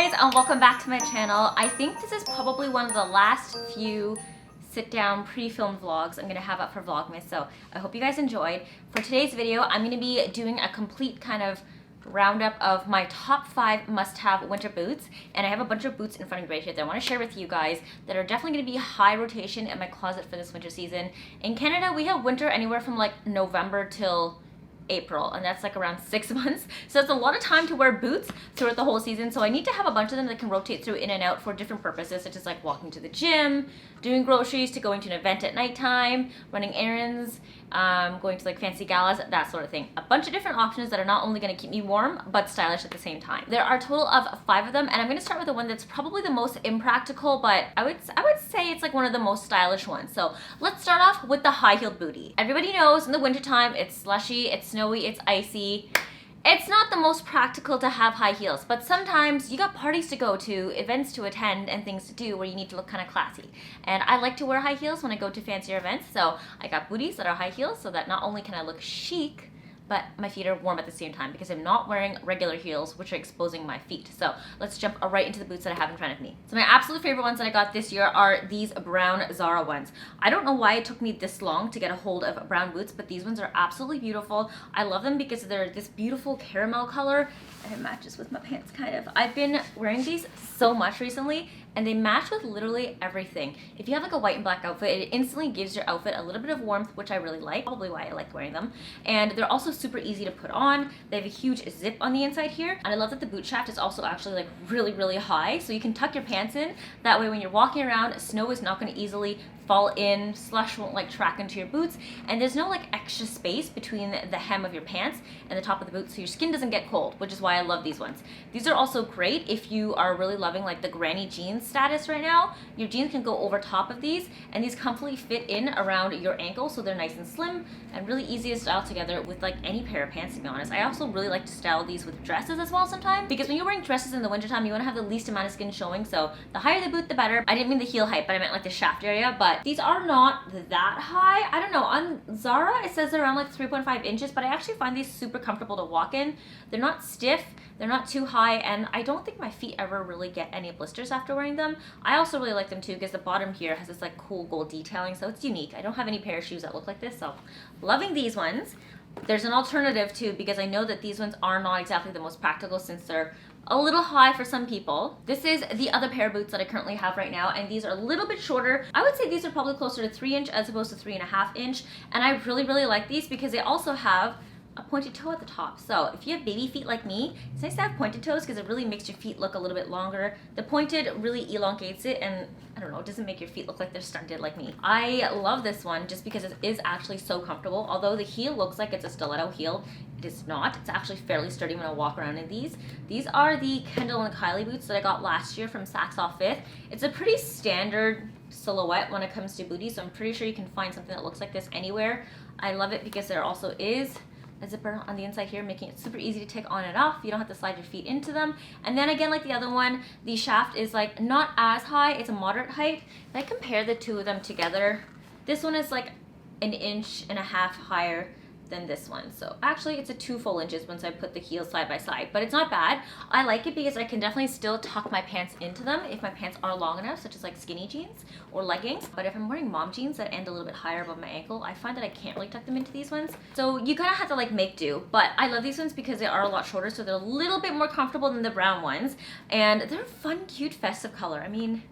guys, and welcome back to my channel. I think this is probably one of the last few sit-down pre-filmed vlogs I'm gonna have up for Vlogmas, so I hope you guys enjoyed. For today's video, I'm gonna be doing a complete kind of roundup of my top 5 must-have winter boots, and I have a bunch of boots in front of me right here that I want to share with you guys that are definitely going to be high rotation in my closet for this winter season. In Canada, we have winter anywhere from like November till April, and that's like around 6 months, so it's a lot of time to wear boots throughout the whole season. So I need to have a bunch of them that can rotate through in and out for different purposes, such as like walking to the gym, doing groceries, to going to an event at nighttime, running errands, going to like fancy galas, that sort of thing. A bunch of different options that are not only going to keep me warm but stylish at the same time. There are a total of 5 of them, and I'm going to start with the one that's probably the most impractical, but I would say it's like one of the most stylish ones. So let's start off with the high-heeled bootie. Everybody knows in the wintertime it's slushy, it's snowy, it's icy. It's not the most practical to have high heels, but sometimes you got parties to go to, events to attend, and things to do where you need to look kind of classy. And I like to wear high heels when I go to fancier events, so I got booties that are high heels so that not only can I look chic, but my feet are warm at the same time because I'm not wearing regular heels, which are exposing my feet. So let's jump right into the boots that I have in front of me. So my absolute favorite ones that I got this year are these brown Zara ones. I don't know why it took me this long to get a hold of brown boots, but these ones are absolutely beautiful. I love them because they're this beautiful caramel color, and it matches with my pants kind of. I've been wearing these so much recently, and they match with literally everything. If you have like a white and black outfit, it instantly gives your outfit a little bit of warmth, which I really like, probably why I like wearing them. And they're also super easy to put on. They have a huge zip on the inside here, and I love that the boot shaft is also actually like really high, so you can tuck your pants in. That way when you're walking around, snow is not going to easily fall in, slush won't like track into your boots, and there's no like extra space between the hem of your pants and the top of the boot, so your skin doesn't get cold, which is why I love these ones. These are also great if you are really loving like the granny jeans status right now. Your jeans can go over top of these, and these comfortably fit in around your ankle, so they're nice and slim and really easy to style together with like any pair of pants, to be honest. I also really like to style these with dresses as well sometimes, because when you're wearing dresses in the wintertime, you want to have the least amount of skin showing, so the higher the boot the better. I didn't mean the heel height, but I meant like the shaft area, but these are not that high. I don't know, on Zara it says they're around like 3.5 inches, but I actually find these super comfortable to walk in. They're not stiff, they're not too high, and I don't think my feet ever really get any blisters after wearing them. I also really like them too because the bottom here has this like cool gold detailing, so it's unique. I don't have any pair of shoes that look like this, so loving these ones. There's an alternative too, because I know that these ones are not exactly the most practical since they're a little high for some people. This is the other pair of boots that I currently have right now, and these are a little bit shorter. I would say these are probably closer to 3 inch as opposed to 3.5 inch, and I really like these because they also have a pointed toe at the top. So if you have baby feet like me, it's nice to have pointed toes because it really makes your feet look a little bit longer. The pointed really elongates it, and I don't know, it doesn't make your feet look like they're stunted like me. I love this one just because it is actually so comfortable. Although the heel looks like it's a stiletto heel, it is not. It's actually fairly sturdy when I walk around in these. These are the Kendall and Kylie boots that I got last year from Saks Off 5th. It's a pretty standard silhouette when it comes to booties, so I'm pretty sure you can find something that looks like this anywhere. I love it because there also is a zipper on the inside here, making it super easy to take on and off. You don't have to slide your feet into them. And then again, like the other one, the shaft is like not as high, it's a moderate height. If I compare the two of them together, this one is like 1.5 inches higher than this one. So actually it's a 2 full inches once I put the heels side by side, but it's not bad. I like it because I can definitely still tuck my pants into them if my pants are long enough, such as like skinny jeans or leggings. But if I'm wearing mom jeans that end a little bit higher above my ankle, I find that I can't really tuck them into these ones. So you kind of have to like make do, but I love these ones because they are a lot shorter, so they're a little bit more comfortable than the brown ones, and they're a fun, cute, festive color. I mean,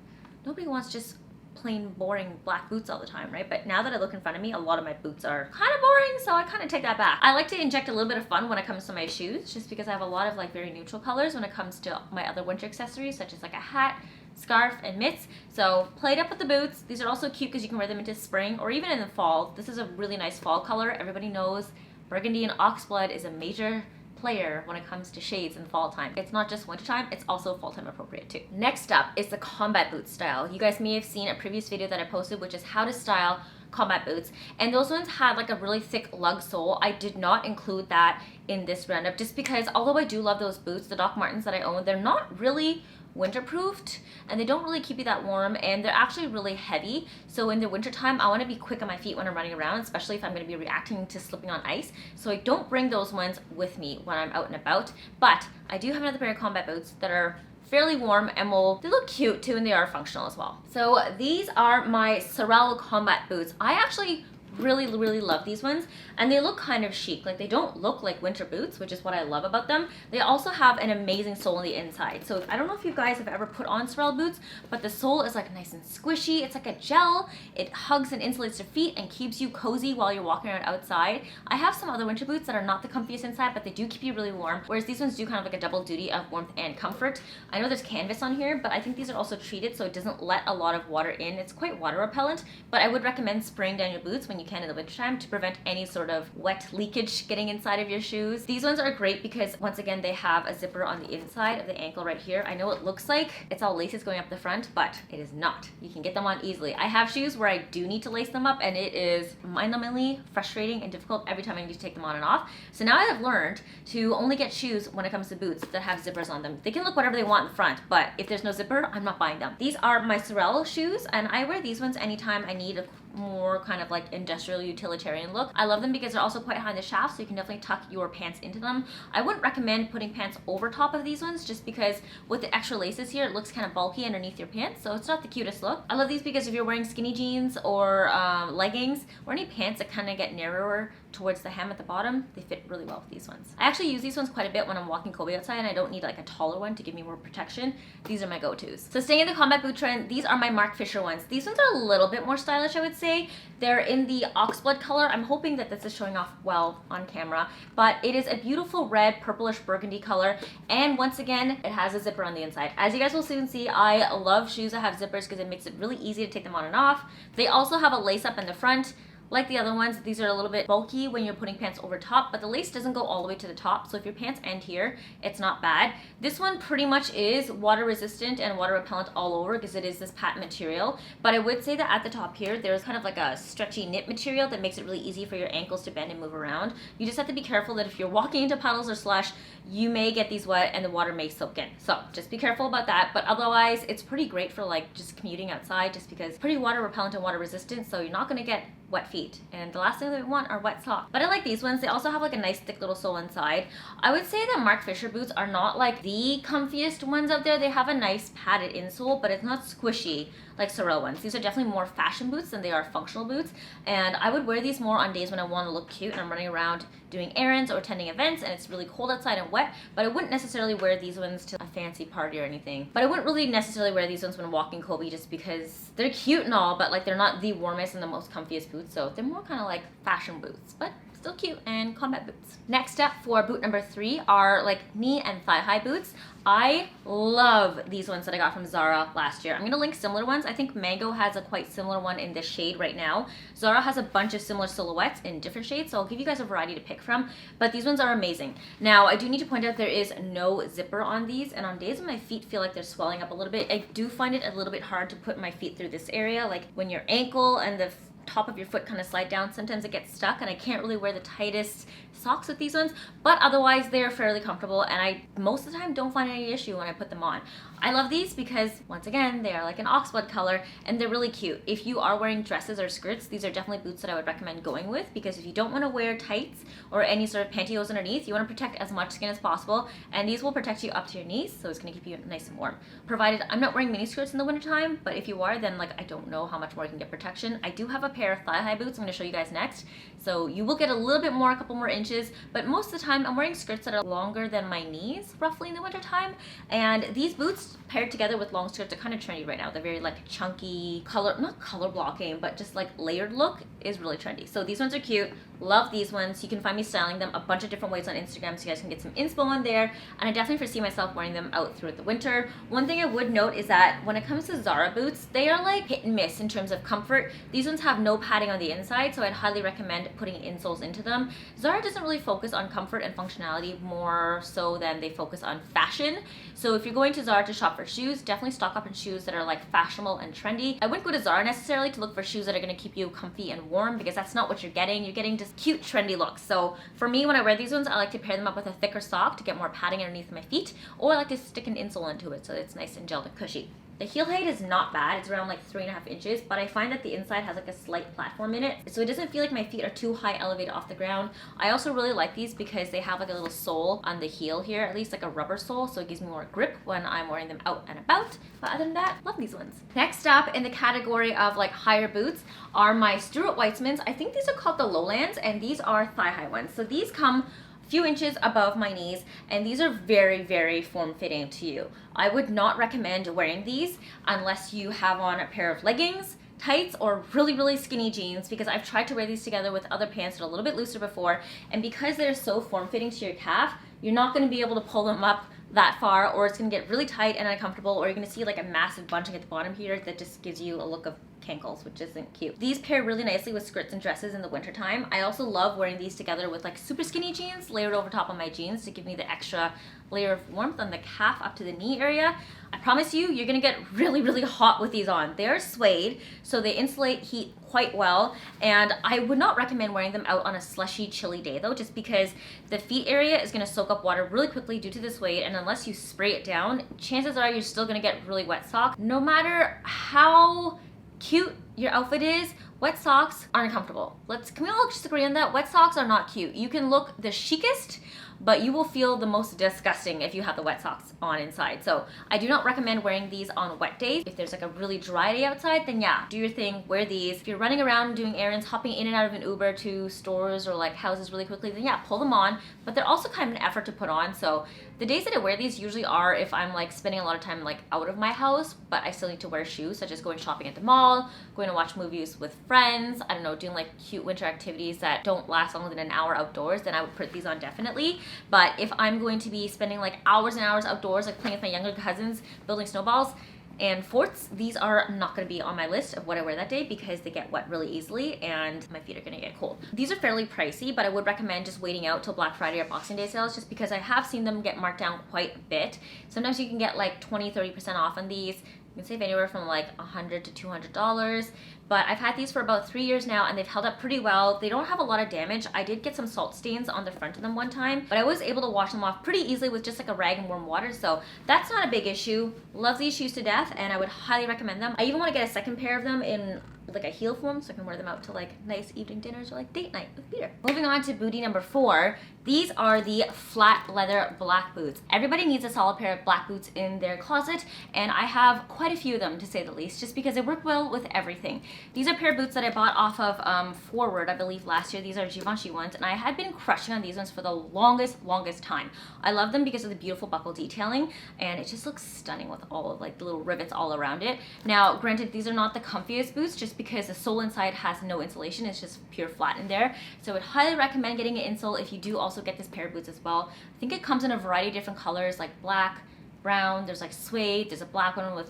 nobody wants just plain boring black boots all the time, right? But now that I look in front of me, a lot of my boots are kind of boring, so I kind of take that back. I like to inject a little bit of fun when it comes to my shoes, just because I have a lot of like very neutral colors when it comes to my other winter accessories, such as like a hat, scarf, and mitts. So played up with the boots. These are also cute because you can wear them into spring or even in the fall. This is a really nice fall color. Everybody knows burgundy and oxblood is a major player when it comes to shades in fall time. It's not just wintertime, it's also fall time appropriate too. Next up is the combat boot style. You guys may have seen a previous video that I posted, which is how to style combat boots, and those ones had like a really thick lug sole. I did not include that in this roundup just because although I do love those boots, the Doc Martens that I own, they're not really winterproofed, and they don't really keep you that warm, and they're actually really heavy. So in the wintertime, I want to be quick on my feet when I'm running around, especially if I'm going to be reacting to slipping on ice. So I don't bring those ones with me when I'm out and about, but I do have another pair of combat boots that are fairly warm, and they look cute too, and they are functional as well. So these are my Sorel combat boots. I actually really love these ones, and they look kind of chic. Like, they don't look like winter boots, which is what I love about them. They also have an amazing sole on the inside. So I don't know if you guys have ever put on Sorel boots, but the sole is like nice and squishy. It's like a gel. It hugs and insulates your feet and keeps you cozy while you're walking around outside. I have some other winter boots that are not the comfiest inside, but they do keep you really warm, whereas these ones do kind of like a double duty of warmth and comfort. I know there's canvas on here, but I think these are also treated so it doesn't let a lot of water in. It's quite water repellent, but I would recommend spraying down your boots when you can in the wintertime to prevent any sort of wet leakage getting inside of your shoes. These ones are great because, once again, they have a zipper on the inside of the ankle right here. I know it looks like it's all laces going up the front, but it is not. You can get them on easily. I have shoes where I do need to lace them up, and it is mind-numbingly frustrating and difficult every time I need to take them on and off. So now I have learned to only get shoes when it comes to boots that have zippers on them. They can look whatever they want in front, but if there's no zipper, I'm not buying them. These are my Sorel shoes, and I wear these ones anytime I need a more kind of like industrial utilitarian look. I love them because they're also quite high in the shaft, so you can definitely tuck your pants into them. I wouldn't recommend putting pants over top of these ones just because with the extra laces here, it looks kind of bulky underneath your pants, so it's not the cutest look. I love these because if you're wearing skinny jeans or leggings or any pants that kind of get narrower towards the hem at the bottom, they fit really well with these ones. I actually use these ones quite a bit when I'm walking Kobe outside and I don't need like a taller one to give me more protection. These are my go-tos. So staying in the combat boot trend, these are my Marc Fisher ones. These ones are a little bit more stylish, I would say. They're in the oxblood color. I'm hoping that this is showing off well on camera, but it is a beautiful red, purplish burgundy color, and once again, it has a zipper on the inside. As you guys will soon see, I love shoes that have zippers because it makes it really easy to take them on and off. They also have a lace up in the front. Like the other ones, these are a little bit bulky when you're putting pants over top, but the lace doesn't go all the way to the top, so if your pants end here, it's not bad. This one pretty much is water resistant and water repellent all over because it is this patent material, but I would say that at the top here, there's kind of like a stretchy knit material that makes it really easy for your ankles to bend and move around. You just have to be careful that if you're walking into puddles or slush, you may get these wet and the water may soak in. So just be careful about that, but otherwise, it's pretty great for like just commuting outside just because it's pretty water repellent and water resistant, so you're not gonna get wet feet, and the last thing that we want are wet socks. But I like these ones. They also have like a nice thick little sole inside. I would say that Marc Fisher boots are not like the comfiest ones out there. They have a nice padded insole, but it's not squishy like Sorel ones. These are definitely more fashion boots than they are functional boots, and I would wear these more on days when I want to look cute and I'm running around doing errands or attending events and it's really cold outside and wet, but I wouldn't necessarily wear these ones to a fancy party or anything. But I wouldn't really necessarily wear these ones when walking Kobe just because they're cute and all, but like they're not the warmest and the most comfiest boots, so they're more kind of like fashion boots, but still cute and combat boots. Next up for boot number 3 are like knee and thigh high boots. I love these ones that I got from Zara last year. I'm gonna link similar ones. I think Mango has a quite similar one in this shade right now. Zara has a bunch of similar silhouettes in different shades, so I'll give you guys a variety to pick from, but these ones are amazing. Now, I do need to point out there is no zipper on these, and on days when my feet feel like they're swelling up a little bit, I do find it a little bit hard to put my feet through this area, like when your ankle and the top of your foot kind of slide down, sometimes it gets stuck and I can't really wear the tightest socks with these ones, but otherwise they're fairly comfortable and I most of the time don't find any issue when I put them on. I love these because once again they are like an oxblood color and they're really cute. If you are wearing dresses or skirts, these are definitely boots that I would recommend going with, because if you don't want to wear tights or any sort of pantyhose underneath, you want to protect as much skin as possible, and these will protect you up to your knees, so it's going to keep you nice and warm. Provided I'm not wearing mini skirts in the wintertime, but if you are, then like I don't know how much more you can get protection. I do have a pair of thigh high boots I'm going to show you guys next, so you will get a little bit more, a couple more inches, but most of the time I'm wearing skirts that are longer than my knees roughly in the wintertime, and these boots paired together with long skirts are kind of trendy right now. They're very like chunky color, not color blocking, but just like layered look is really trendy. So these ones are cute. Love these ones. You can find me styling them a bunch of different ways on Instagram, so you guys can get some inspo on there, and I definitely foresee myself wearing them out throughout the winter. One thing I would note is that when it comes to Zara boots, they are like hit and miss in terms of comfort. These ones have no padding on the inside, so I'd highly recommend putting insoles into them. Zara doesn't really focus on comfort and functionality more so than they focus on fashion. So if you're going to Zara to shop for shoes, definitely stock up on shoes that are like fashionable and trendy. I wouldn't go to Zara necessarily to look for shoes that are going to keep you comfy and warm, because that's not what you're getting. You're getting just cute trendy looks. So for me, when I wear these ones, I like to pair them up with a thicker sock to get more padding underneath my feet, or I like to stick an insole into it so it's nice and gelled and cushy. The heel height is not bad. It's around like 3.5 inches, but I find that the inside has like a slight platform in it, so it doesn't feel like my feet are too high elevated off the ground. I also really like these because they have like a little sole on the heel here, at least like a rubber sole, so it gives me more grip when I'm wearing them out and about. But other than that, love these ones. Next up in the category of like higher boots are my Stuart Weitzmans. I think these are called the Lowlands, and these are thigh-high ones. So these come few inches above my knees, and these are very, very form-fitting to you. I would not recommend wearing these unless you have on a pair of leggings, tights, or really, really skinny jeans, because I've tried to wear these together with other pants that are a little bit looser before, and because they're so form-fitting to your calf, you're not going to be able to pull them up that far, or it's going to get really tight and uncomfortable, or you're going to see like a massive bunching at the bottom here that just gives you a look of cankles, which isn't cute. These pair really nicely with skirts and dresses in the wintertime. I also love wearing these together with like super skinny jeans layered over top of my jeans to give me the extra layer of warmth on the calf up to the knee area. I promise you, you're gonna get really, really hot with these on. They're suede, so they insulate heat quite well, and I would not recommend wearing them out on a slushy, chilly day though, just because the feet area is gonna soak up water really quickly due to the suede, and unless you spray it down, chances are you're still gonna get really wet socks. No matter how cute your outfit is, wet socks aren't comfortable. Can we all just agree on that? Wet socks are not cute. You can look the chicest, but you will feel the most disgusting if you have the wet socks on inside. So I do not recommend wearing these on wet days. If there's like a really dry day outside, then yeah, do your thing, wear these. If you're running around doing errands, hopping in and out of an Uber to stores or like houses really quickly, then yeah, pull them on. But they're also kind of an effort to put on. So the days that I wear these usually are if I'm like spending a lot of time like out of my house, but I still need to wear shoes, such as going shopping at the mall, going to watch movies with friends, I don't know, doing like cute winter activities that don't last longer than an hour outdoors, then I would put these on definitely. But if I'm going to be spending like hours and hours outdoors, like playing with my younger cousins, building snowballs and forts, these are not going to be on my list of what I wear that day because they get wet really easily and my feet are going to get cold. These are fairly pricey, but I would recommend just waiting out till Black Friday or Boxing Day sales, just because I have seen them get marked down quite a bit. Sometimes you can get like 20-30% off on these. You can save anywhere from like $100 to $200. But I've had these for about 3 years now and they've held up pretty well. They don't have a lot of damage. I did get some salt stains on the front of them one time, but I was able to wash them off pretty easily with just like a rag and warm water, so that's not a big issue. Love these shoes to death and I would highly recommend them. I even want to get a second pair of them in like a heel form so I can wear them out to like nice evening dinners or like date night with Peter. Moving on to booty number 4. These are the flat leather black boots. Everybody needs a solid pair of black boots in their closet, and I have quite a few of them to say the least, just because they work well with everything. These are a pair of boots that I bought off of Forward, I believe last year. These are Givenchy ones, and I had been crushing on these ones for the longest time. I love them because of the beautiful buckle detailing, and it just looks stunning with all of like the little rivets all around it. Now, granted, these are not the comfiest boots just because the sole inside has no insulation. It's just pure flat in there. So I would highly recommend getting an insole if you do also get this pair of boots as well. I think it comes in a variety of different colors like black, brown, there's like suede, there's a black one with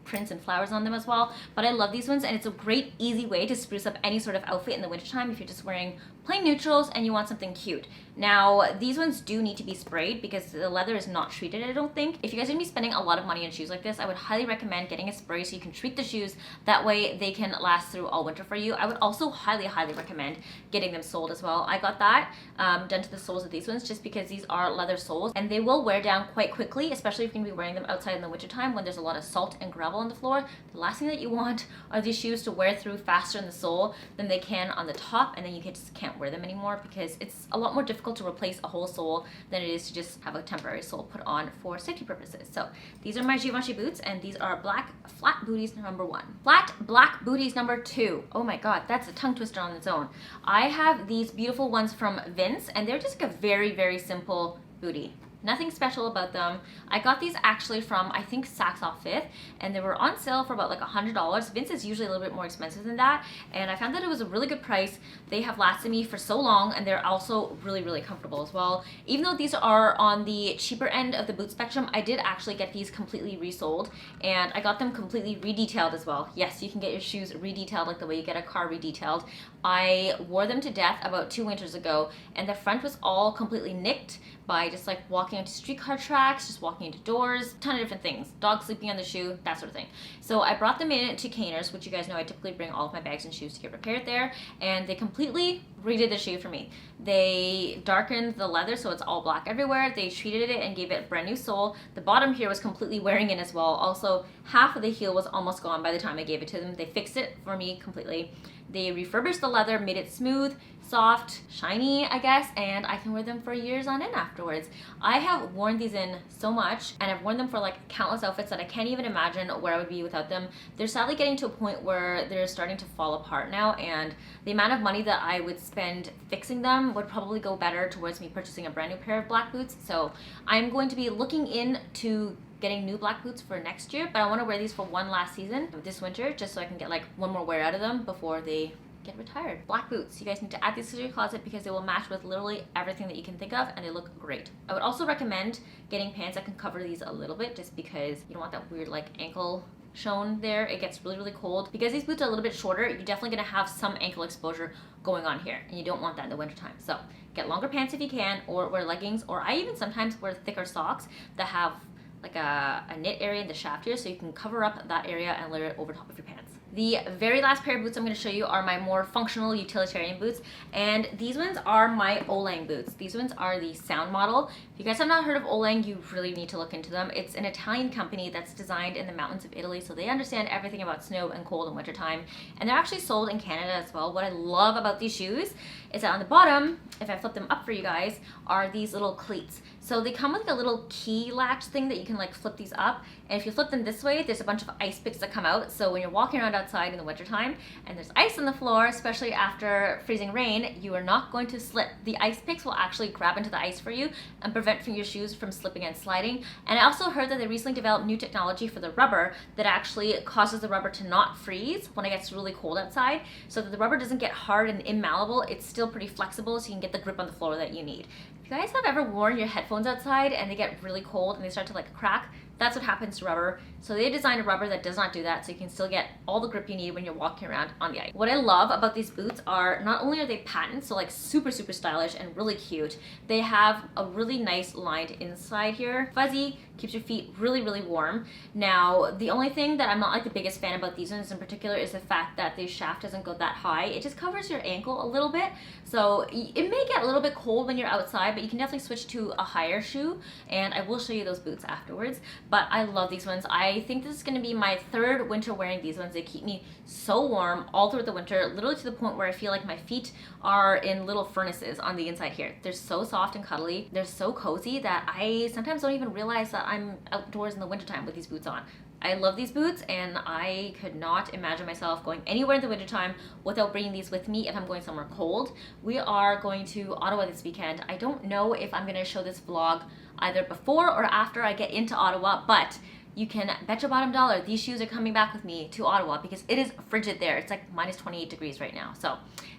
prints and flowers on them as well. But I love these ones, and it's a great easy way to spruce up any sort of outfit in the wintertime if you're just wearing plain neutrals and you want something cute. Now, these ones do need to be sprayed because the leather is not treated, I don't think. If you guys are gonna be spending a lot of money on shoes like this, I would highly recommend getting a spray so you can treat the shoes. That way they can last through all winter for you. I would also highly recommend getting them soled as well. I got that done to the soles of these ones just because these are leather soles and they will wear down quite quickly, especially if you're gonna be wearing them outside in the wintertime when there's a lot of salt and gravel on the floor. The last thing that you want are these shoes to wear through faster in the sole than they can on the top, and then you just can't wear them anymore because it's a lot more difficult to replace a whole sole than it is to just have a temporary sole put on for safety purposes. So these are my Givenchy boots, and these are black flat booties number 1. Flat black booties number 2. Oh my god, that's a tongue twister on its own. I have these beautiful ones from Vince, and they're just like a very simple booty. Nothing special about them. I got these actually from, I think, Saks Off 5th, and they were on sale for about like $100. Vince is usually a little bit more expensive than that, and I found that it was a really good price. They have lasted me for so long, and they're also really comfortable as well. Even though these are on the cheaper end of the boot spectrum, I did actually get these completely resoled, and I got them completely redetailed as well. Yes, you can get your shoes redetailed like the way you get a car redetailed. I wore them to death about 2 winters ago, and the front was all completely nicked by just like walking onto streetcar tracks, just walking into doors, a ton of different things. Dog sleeping on the shoe, that sort of thing. So I brought them in to Caners, which you guys know I typically bring all of my bags and shoes to get repaired there, and they completely redid the shoe for me. They darkened the leather so it's all black everywhere. They treated it and gave it a brand new sole. The bottom here was completely wearing in as well. Also, half of the heel was almost gone by the time I gave it to them. They fixed it for me completely. They refurbished the leather, made it smooth, soft, shiny, I guess, and I can wear them for years on end afterwards. I have worn these in so much, and I've worn them for like countless outfits that I can't even imagine where I would be without them. They're sadly getting to a point where they're starting to fall apart now, and the amount of money that I would spend fixing them would probably go better towards me purchasing a brand new pair of black boots. So I'm going to be looking into getting new black boots for next year, but I want to wear these for one last season this winter just so I can get like one more wear out of them before they get retired. Black boots, you guys need to add these to your closet because they will match with literally everything that you can think of, and they look great. I would also recommend getting pants that can cover these a little bit just because you don't want that weird like ankle shown there. It gets really cold. Because these boots are a little bit shorter, you're definitely gonna have some ankle exposure going on here, and you don't want that in the wintertime. So get longer pants if you can, or wear leggings, or I even sometimes wear thicker socks that have like a knit area in the shaft here, so you can cover up that area and layer it over top of your pants. The very last pair of boots I'm going to show you are my more functional utilitarian boots, and these ones are my Olang boots. These ones are the Sound model. If you guys have not heard of Olang, you really need to look into them. It's an Italian company that's designed in the mountains of Italy, so they understand everything about snow and cold and wintertime, and they're actually sold in Canada as well. What I love about these shoes is that on the bottom, if I flip them up for you guys, are these little cleats. So they come with like a little key latch thing that you can like flip these up, and if you flip them this way, there's a bunch of ice picks that come out. So when you're walking around outside in the wintertime and there's ice on the floor, especially after freezing rain, you are not going to slip. The ice picks will actually grab into the ice for you and prevent your shoes from slipping and sliding. And I also heard that they recently developed new technology for the rubber that actually causes the rubber to not freeze when it gets really cold outside, so that the rubber doesn't get hard and immalleable. It's still pretty flexible, so you can get the grip on the floor that you need. If you guys have ever worn your headphones outside and they get really cold and they start to like crack, that's what happens to rubber. So they designed a rubber that does not do that, so you can still get all the grip you need when you're walking around on the ice. What I love about these boots are not only are they patent, so like super stylish and really cute, they have a really nice lined inside here. Fuzzy, keeps your feet really warm. Now, the only thing that I'm not like the biggest fan about these ones in particular is the fact that the shaft doesn't go that high. It just covers your ankle a little bit. So it may get a little bit cold when you're outside, but you can definitely switch to a higher shoe, and I will show you those boots afterwards. But I love these ones. I think this is going to be my third winter wearing these ones. They keep me so warm all through the winter, literally to the point where I feel like my feet are in little furnaces on the inside here. They're so soft and cuddly. They're so cozy that I sometimes don't even realize that I'm outdoors in the wintertime with these boots on. I love these boots, and I could not imagine myself going anywhere in the wintertime without bringing these with me if I'm going somewhere cold. We are going to Ottawa this weekend. I don't know if I'm going to show this vlog either before or after I get into Ottawa, but you can bet your bottom dollar these shoes are coming back with me to Ottawa because it is frigid there. It's like minus 28 degrees right now. So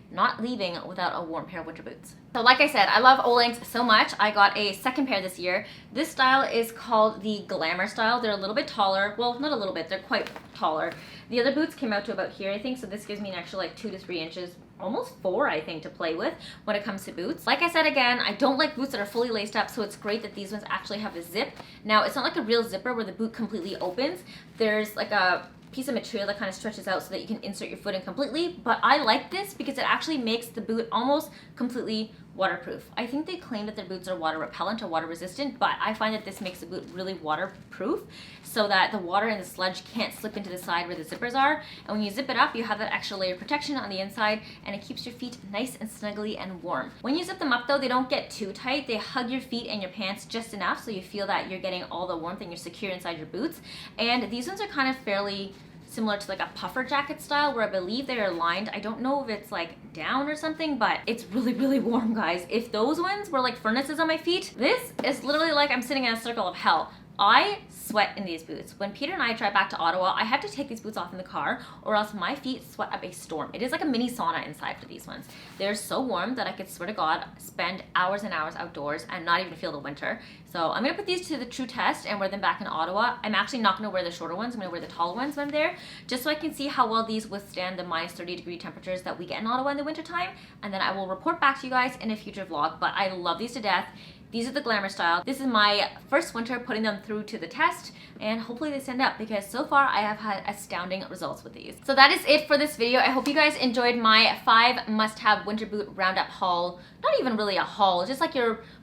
not leaving without a warm pair of winter boots. So like I said, I love Olangs so much. I got a second pair this year. This style is called the Glamour style. They're a little bit taller. Well, not a little bit, they're quite taller. The other boots came out to about here, I think, so this gives me an extra like 2 to 3 inches, almost 4, I think, to play with when it comes to boots. Like I said again, I don't like boots that are fully laced up, so it's great that these ones actually have a zip. Now, it's not like a real zipper where the boot completely opens. There's like a piece of material that kind of stretches out so that you can insert your foot in completely, but I like this because it actually makes the boot almost completely waterproof. I think they claim that their boots are water repellent or water resistant, but I find that this makes the boot really waterproof so that the water and the sludge can't slip into the side where the zippers are. And when you zip it up, you have that extra layer of protection on the inside, and it keeps your feet nice and snuggly and warm. When you zip them up though, they don't get too tight. They hug your feet and your pants just enough so you feel that you're getting all the warmth and you're secure inside your boots. And these ones are kind of fairly similar to like a puffer jacket style where I believe they are lined. I don't know if it's like down or something, but it's really warm, guys. If those ones were like furnaces on my feet, this is literally like I'm sitting in a circle of hell. I sweat in these boots. When Peter and I drive back to Ottawa, I have to take these boots off in the car or else my feet sweat up a storm. It is like a mini sauna inside for these ones. They're so warm that I could, swear to God, spend hours and hours outdoors and not even feel the winter. So I'm gonna put these to the true test and wear them back in Ottawa. I'm actually not gonna wear the shorter ones. I'm gonna wear the taller ones when I'm there, just so I can see how well these withstand the minus 30-degree temperatures that we get in Ottawa in the wintertime. And then I will report back to you guys in a future vlog. But I love these to death. These are the glamour style. This is my first winter putting them through to the test, and hopefully they stand up because so far I have had astounding results with these. So that is it for this video. I hope you guys enjoyed my 5 must-have winter boot roundup haul. Not even really a haul, just like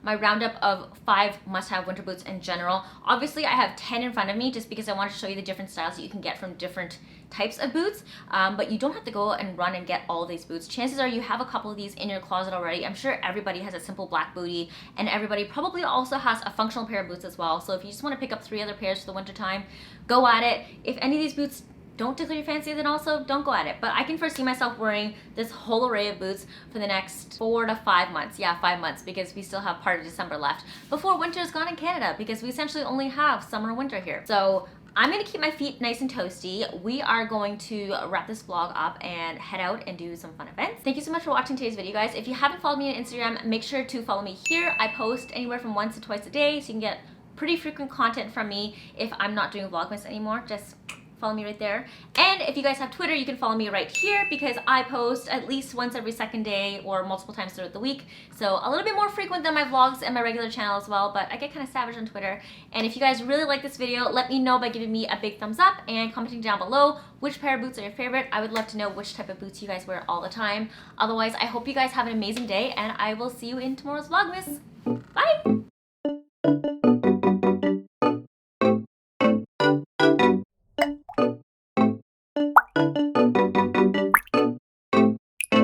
my roundup of 5 must-have winter boots in general. Obviously I have 10 in front of me just because I want to show you the different styles that you can get from different types of boots, but you don't have to go and run and get all these boots. Chances are you have a couple of these in your closet already. I'm sure everybody has a simple black bootie, and everybody probably also has a functional pair of boots as well. So if you just want to pick up 3 other pairs for the winter time, go at it. If any of these boots don't tickle your fancy, then also don't go at it. But I can foresee myself wearing this whole array of boots for the next 4 to 5 months. Yeah, 5 months, because we still have part of December left before winter is gone in Canada, because we essentially only have summer and winter here. So I'm gonna keep my feet nice and toasty. We are going to wrap this vlog up and head out and do some fun events. Thank you so much for watching today's video, guys. If you haven't followed me on Instagram, make sure to follow me here. I post anywhere from once to twice a day, so you can get pretty frequent content from me if I'm not doing Vlogmas anymore. Just follow me right there. And if you guys have Twitter, you can follow me right here because I post at least once every second day or multiple times throughout the week. So a little bit more frequent than my vlogs and my regular channel as well, but I get kind of savage on Twitter. And if you guys really like this video, let me know by giving me a big thumbs up and commenting down below which pair of boots are your favorite. I would love to know which type of boots you guys wear all the time. Otherwise, I hope you guys have an amazing day, and I will see you in tomorrow's Vlogmas. Bye!